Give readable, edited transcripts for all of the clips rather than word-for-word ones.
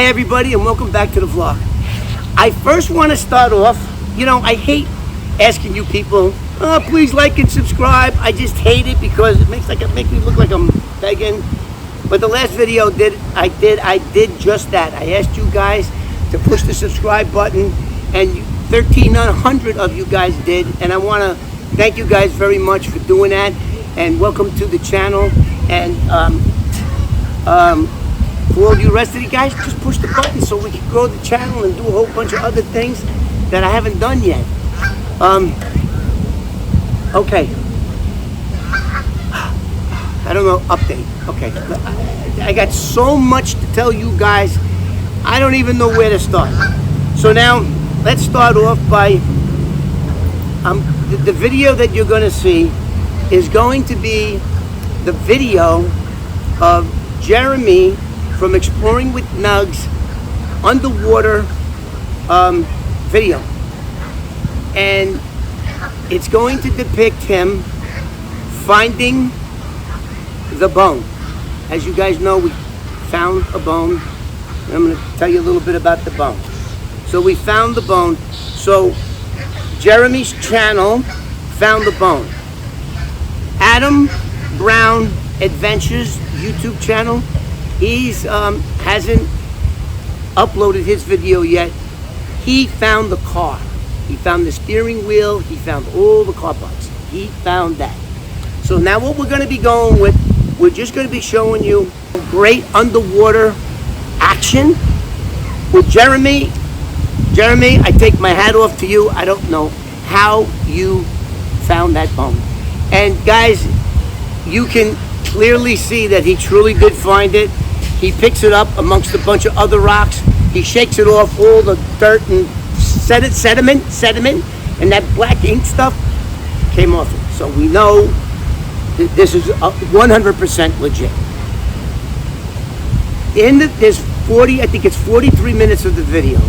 Hi everybody and welcome back to the vlog. I first want to start off, I hate asking you people, please like and subscribe. I just hate it because it makes me look like I'm begging. But the last video I did just that. I asked you guys to push the subscribe button and 1,300 of you guys did, and I want to thank you guys very much for doing that, and welcome to the channel. And for all you rest of you guys, just push the button so we can grow the channel and do a whole bunch of other things that I haven't done yet. Okay. I don't know, update. Okay. I got so much to tell you guys, I don't even know where to start. So now, let's start off by, the video that you're going to see is going to be the video of Jeremy from Exploring with Nugs underwater video, and it's going to depict him finding the bone. As you guys know, we found a bone, and I'm going to tell you a little bit about the bone. So we found the bone. So Jeremy's channel found the bone. Adam Brown Adventures YouTube channel, he's hasn't uploaded his video yet. He found the car. He found the steering wheel. He found all the car parts. He found that. So now what we're going to be going with, we're just going to be showing you great underwater action with Jeremy. Jeremy, I take my hat off to you. I don't know how you found that bone. And guys, you can clearly see that he truly did find it. He picks it up amongst a bunch of other rocks. He shakes it off, all the dirt and sediment, and that black ink stuff came off it. So we know that this is 100% legit. There's 43 minutes of the video.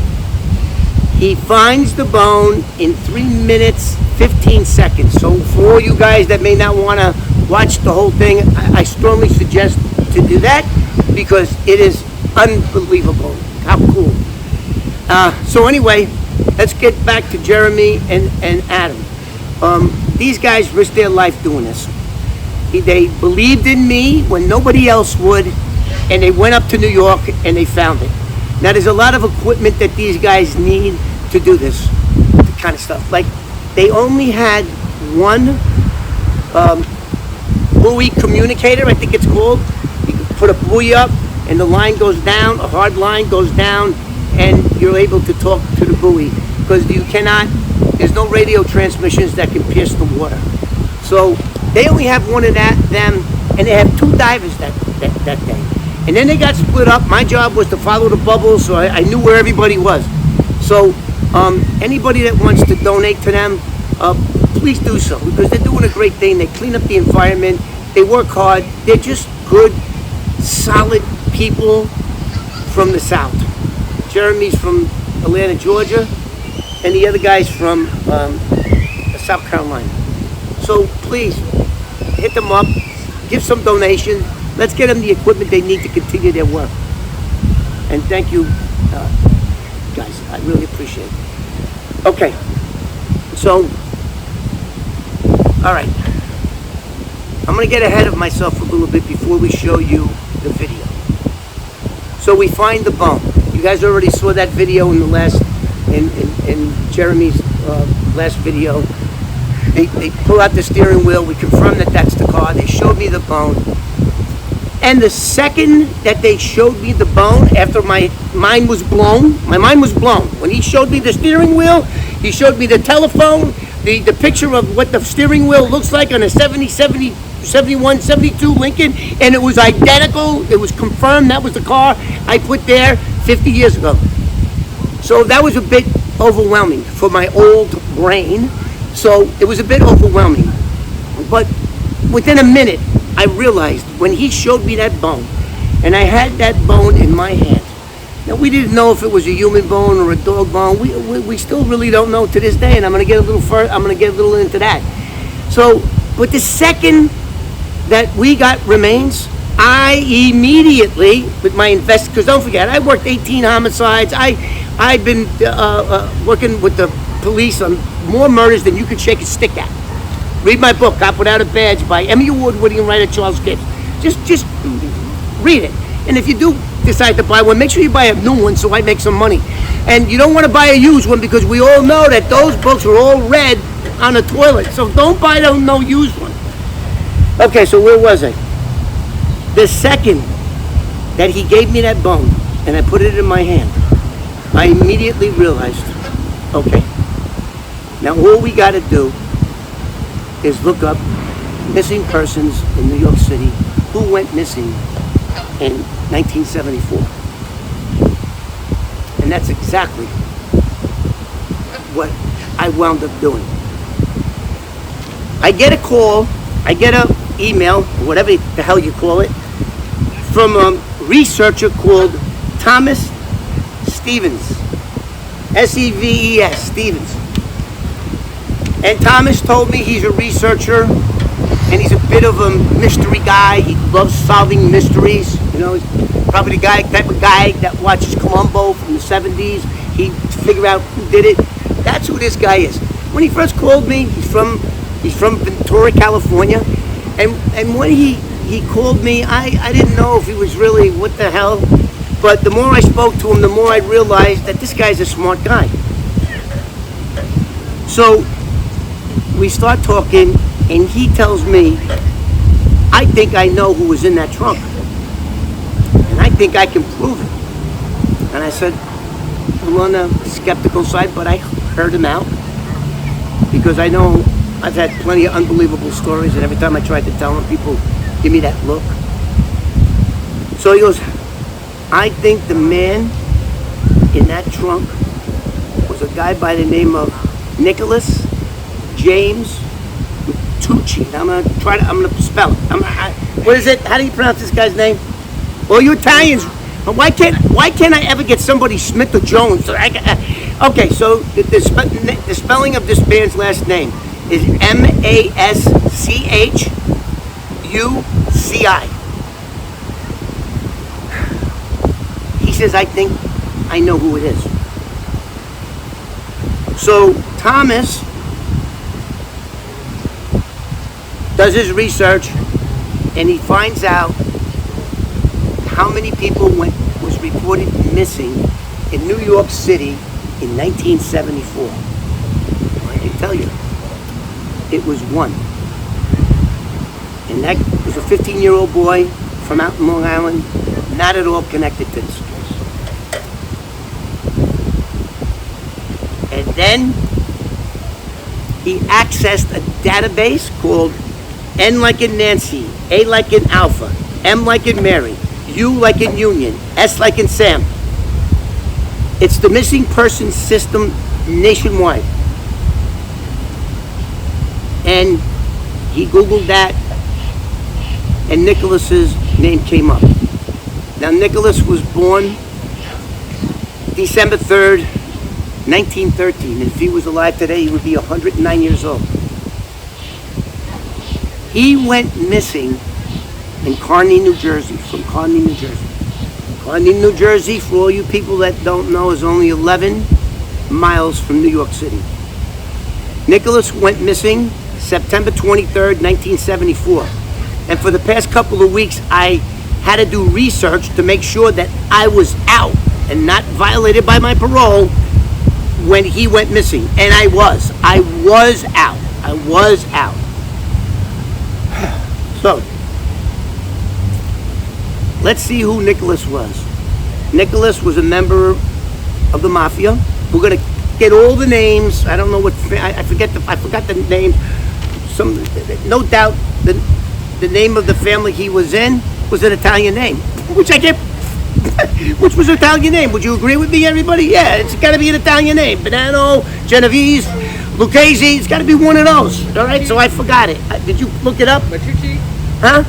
He finds the bone in 3 minutes, 15 seconds. So for all you guys that may not want to watch the whole thing, I strongly suggest to do that because it is unbelievable. How cool. So anyway, let's get back to Jeremy and Adam. These guys risked their life doing this. They believed in me when nobody else would, and they went up to New York and they found it. Now there's a lot of equipment that these guys need to do this kind of stuff. Like, they only had one buoy communicator, I think it's called. You can put a buoy up and the line goes down, a hard line goes down, and you're able to talk to the buoy because there's no radio transmissions that can pierce the water. So they only have one of them, and they have 2 divers that day. And then they got split up. My job was to follow the bubbles, so I knew where everybody was. So anybody that wants to donate to them, please do so, because they're doing a great thing. They clean up the environment. They work hard. They're just good, solid people from the South. Jeremy's from Atlanta, Georgia, and the other guy's from South Carolina. So please, hit them up, give some donations. Let's get them the equipment they need to continue their work. And thank you, guys. I really appreciate it. Okay, so, all right. I'm going to get ahead of myself a little bit before we show you the video. So we find the bone. You guys already saw that video in the in Jeremy's last video. They pull out the steering wheel. We confirm that that's the car. They showed me the bone. And the second that they showed me the bone, after my mind was blown. When he showed me the steering wheel, he showed me the telephone, the picture of what the steering wheel looks like on a 70, 71, 72 Lincoln, and it was identical. It was confirmed that was the car I put there 50 years ago. So that was a bit overwhelming for my old brain. So it was a bit overwhelming. But within a minute, I realized when he showed me that bone, and I had that bone in my hand. Now, we didn't know if it was a human bone or a dog bone. We still really don't know to this day, and I'm going to get a little into that. So, but the second that we got remains, I immediately, with my because don't forget, I worked 18 homicides. I've been working with the police on more murders than you could shake a stick at. Read my book, Cop Without a Badge, by Emmy Award-winning writer Charles Gibbs. Just read it. And if you do decide to buy one, make sure you buy a new one so I make some money. And you don't want to buy a used one because we all know that those books are all read on the toilet. So don't buy no used one. Okay, so where was I? The second that he gave me that bone and I put it in my hand, I immediately realized, okay, now all we got to do is look up missing persons in New York City who went missing in 1974. And that's exactly what I wound up doing. I get a call, I get an email, whatever the hell you call it, from a researcher called Thomas Stevens. Seves, Stevens. And Thomas told me he's a researcher and he's a bit of a mystery guy. He loves solving mysteries. You know, he's probably the type of guy that watches Columbo from the 70s. He'd figure out who did it. That's who this guy is. When he first called me, he's from Ventura, California. And when he called me, I didn't know if he was really what the hell. But the more I spoke to him, the more I realized that this guy's a smart guy. So we start talking, and he tells me, I think I know who was in that trunk. And I think I can prove it. And I said, I'm on the skeptical side, but I heard him out. Because I know I've had plenty of unbelievable stories, and every time I tried to tell them, people give me that look. So he goes, I think the man in that trunk was a guy by the name of Nicholas James Maschuci. I'm gonna spell it. What is it? How do you pronounce this guy's name? Well, you Italians, why can't I ever get somebody Smith or Jones? Okay, so the spelling of this man's last name is Maschuci. He says, I think I know who it is. So Thomas does his research and he finds out how many people was reported missing in New York City in 1974. I can tell you, it was one. And that was a 15-year-old boy from out in Long Island, not at all connected to this case. And then he accessed a database called N like in Nancy, A like in Alpha, M like in Mary, U like in Union, S like in Sam. It's the missing persons system nationwide. And he Googled that, and Nicholas's name came up. Now, Nicholas was born December 3rd, 1913. If he was alive today, he would be 109 years old. He went missing in Kearny, New Jersey, from Kearny, New Jersey. Kearny, New Jersey, for all you people that don't know, is only 11 miles from New York City. Nicholas went missing September 23rd, 1974. And for the past couple of weeks, I had to do research to make sure that I was out and not violated by my parole when he went missing. And I was out. So, let's see who Nicholas was. Nicholas was a member of the mafia. We're gonna get all the names. I don't know what I forgot the names. No doubt the name of the family he was in was an Italian name, which was an Italian name. Would you agree with me, everybody? Yeah, it's got to be an Italian name. Bonanno, Genovese, Lucchese. It's got to be one of those. All right. So I forgot it. Did you look it up? Maschuci. Huh?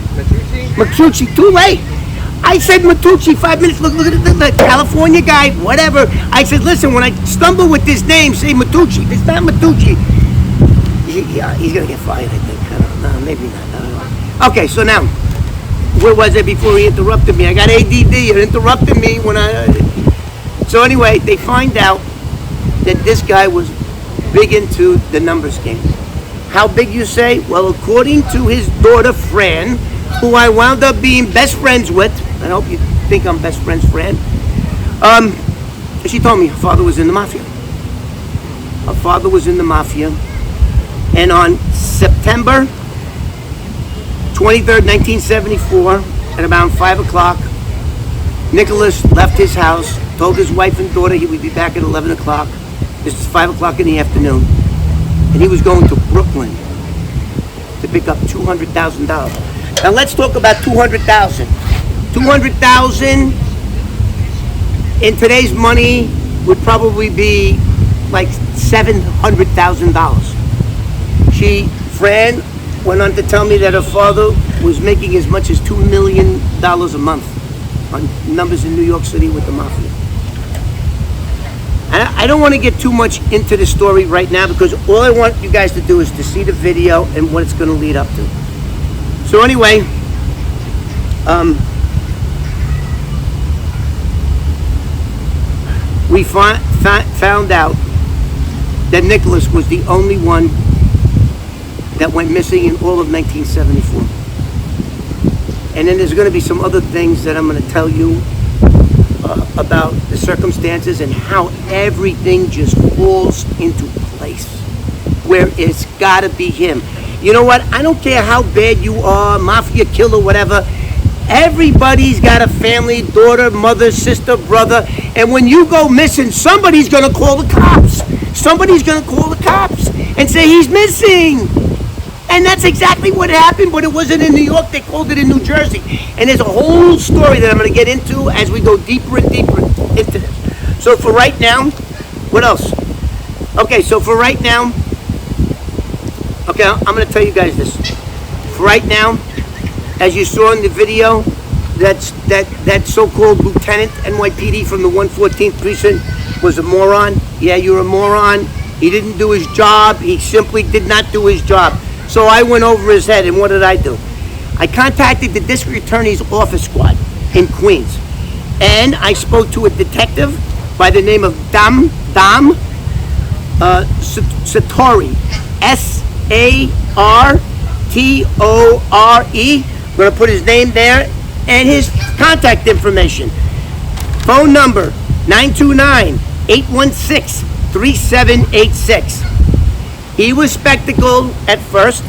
Maschuci. Too late. I said Maschuci 5 minutes. Look at the California guy. Whatever. I said, listen. When I stumble with this name, say Maschuci. It's not Maschuci. Yeah, he's gonna get fired. I think. I don't know. Maybe not. I don't know. Okay. So now Where was I before he interrupted me? I got ADD. It interrupted me when I... So anyway, they find out that this guy was big into the numbers game. How big, you say? Well, according to his daughter, Fran, who I wound up being best friends with, I hope you think I'm best friends, Fran, she told me her father was in the mafia. Her father was in the mafia. And on September 23rd, 1974, at about 5 o'clock, Nicholas left his house, told his wife and daughter he would be back at 11 o'clock. This is 5 o'clock in the afternoon. And he was going to Brooklyn to pick up $200,000. Now let's talk about $200,000. $200,000 in today's money would probably be like $700,000. Fran went on to tell me that her father was making as much as $2 million a month on numbers in New York City with the mafia. And I don't want to get too much into the story right now because all I want you guys to do is to see the video and what it's going to lead up to. So anyway, we found out that Nicholas was the only one that went missing in all of 1974. And then there's going to be some other things that I'm going to tell you about the circumstances and how everything just falls into place, where it's got to be him. You know what? I don't care how bad you are, mafia killer, whatever. Everybody's got a family, daughter, mother, sister, brother, and when you go missing, somebody's going to call the cops. Somebody's going to call the cops and say he's missing. And that's exactly what happened, but it wasn't in New York. They called it in New Jersey. And there's a whole story that I'm going to get into as we go deeper and deeper into this. So for right now, what else? Okay, so for right now, okay, I'm going to tell you guys this. For right now, as you saw in the video, that so-called Lieutenant NYPD from the 114th Precinct was a moron. Yeah, you're a moron. He didn't do his job. He simply did not do his job. So I went over his head, and what did I do? I contacted the District Attorney's Office Squad in Queens, and I spoke to a detective by the name of Dam Satori, S-A-R-T-O-R-E. I'm going to put his name there and his contact information. Phone number 929-816-3786. He was spectacled at first,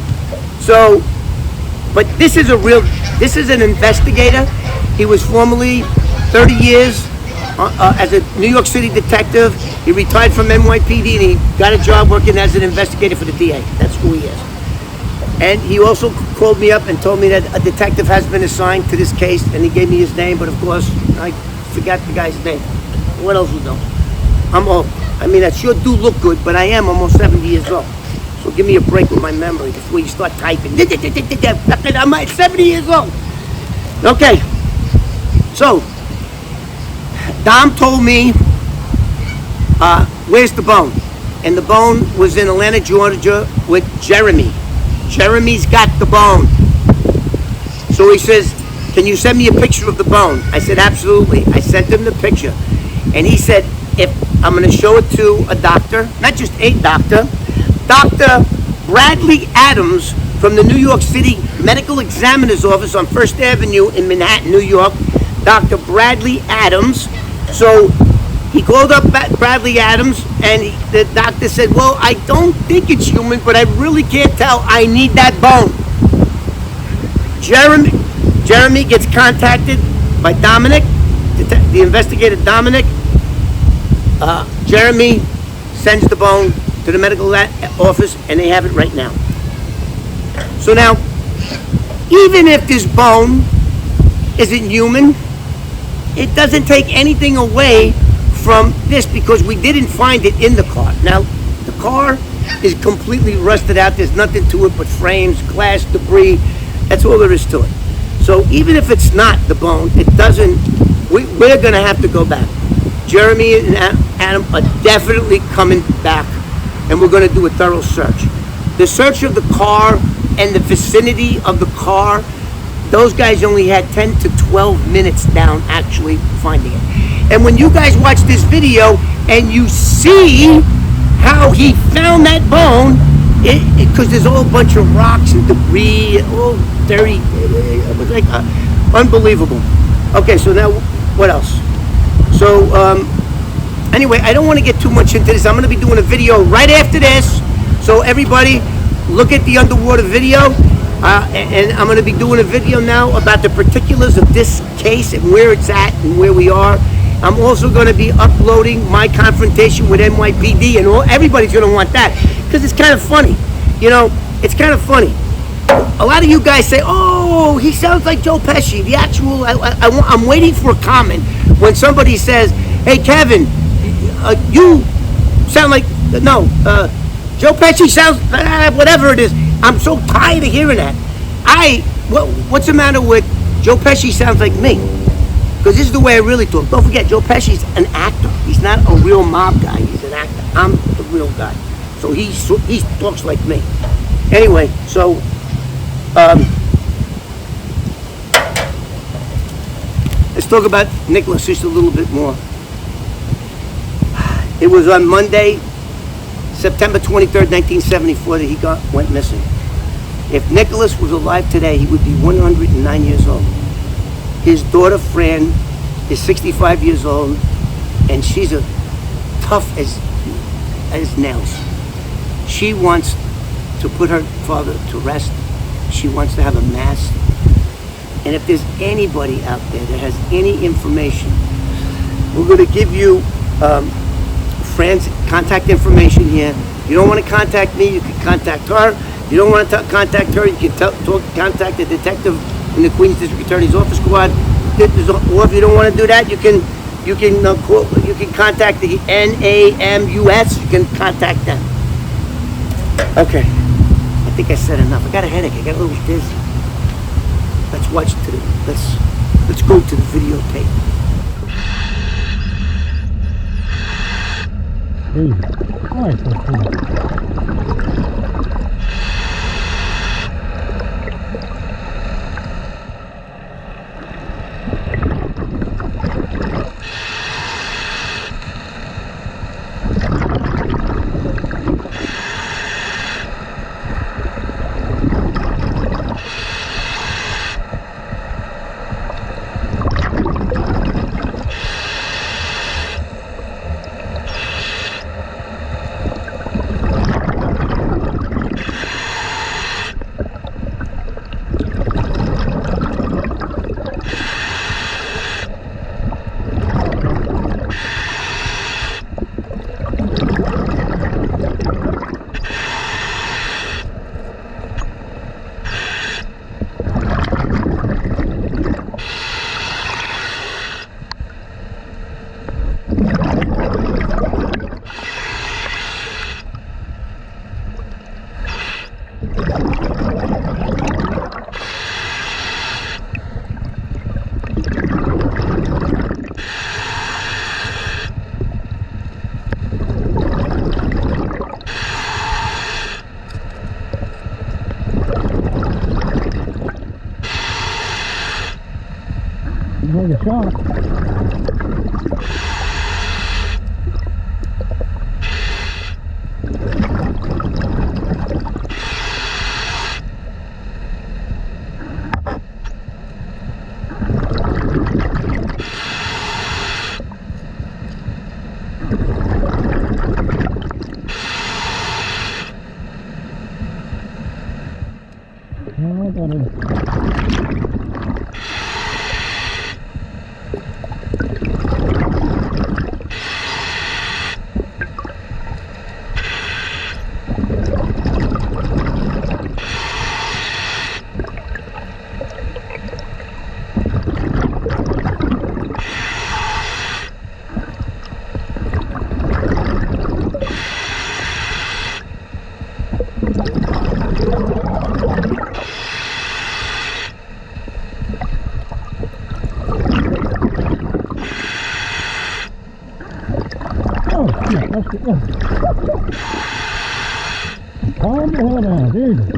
but this is an investigator. He was formerly 30 years as a New York City detective. He retired from NYPD and he got a job working as an investigator for the DA. That's who he is. And he also called me up and told me that a detective has been assigned to this case, and he gave me his name, but of course, I forgot the guy's name. What else was known? I'm old. I mean, I sure do look good, but I am almost 70 years old. So give me a break with my memory before you start typing. I'm 70 years old. Okay. So, Dom told me, where's the bone? And the bone was in Atlanta, Georgia with Jeremy. Jeremy's got the bone. So he says, can you send me a picture of the bone? I said, absolutely. I sent him the picture. And he said, if I'm going to show it to a doctor, not just a doctor, Dr. Bradley Adams from the New York City Medical Examiner's Office on First Avenue in Manhattan, New York. Dr. Bradley Adams. So he called up Bradley Adams, and the doctor said, well, I don't think it's human, but I really can't tell. I need that bone. Jeremy gets contacted by Dominic, the investigator Dominic. Jeremy sends the bone to the medical office, and they have it right now. So now, even if this bone isn't human, it doesn't take anything away from this, because we didn't find it in the car. Now, the car is completely rusted out. There's nothing to it but frames, glass, debris. That's all there is to it. So even if it's not the bone, it doesn't, we're going to have to go back. Jeremy and Adam are definitely coming back, and we're going to do a thorough search. The search of the car and the vicinity of the car Those guys only had 10 to 12 minutes down actually finding it. And when you guys watch this video and you see how he found that bone, because there's all a bunch of rocks and debris, all dirty, it was like unbelievable. Okay, so now what else? So anyway, I don't want to get too much into this. I'm going to be doing a video right after this. So everybody, look at the underwater video. And I'm going to be doing a video now about the particulars of this case and where it's at and where we are. I'm also going to be uploading my confrontation with NYPD, and everybody's going to want that because it's kind of funny. You know, it's kind of funny. A lot of you guys say, "Oh, he sounds like Joe Pesci." The actual, I'm waiting for a comment when somebody says, "Hey, Kevin, you sound like Joe Pesci sounds whatever it is." I'm so tired of hearing that. What's the matter with Joe Pesci sounds like me? Because this is the way I really talk. Don't forget, Joe Pesci's an actor. He's not a real mob guy. He's an actor. I'm the real guy. So he talks like me. Anyway, so let's talk about Nicholas just a little bit more. It was on Monday, September 23rd, 1974, that he went missing. If Nicholas was alive today, he would be 109 years old. His daughter, Fran, is 65 years old, and she's as tough as nails. She wants to put her father to rest. She wants to have a mass. And if there's anybody out there that has any information, we're going to give you Fran's contact information here. If you don't want to contact me, you can contact her. If you don't want to contact her, you can contact the detective in the Queens District Attorney's Office Squad. Or if you don't want to do that, you can contact the NAMUS. You can contact them. Okay, I think I said enough. I got a headache. I got a little dizzy. Let's watch let's go to the videotape. Take a shot. Oh, I got it. That's good. Calm the hell down, Jesus.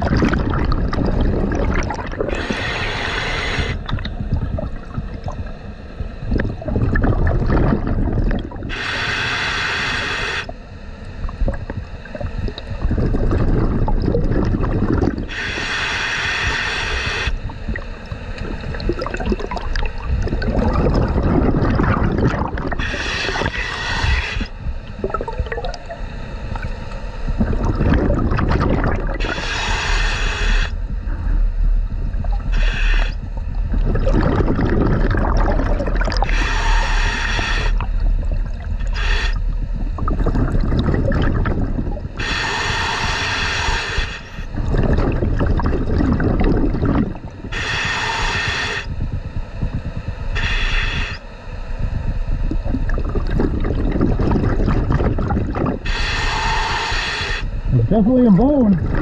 Definitely a bone.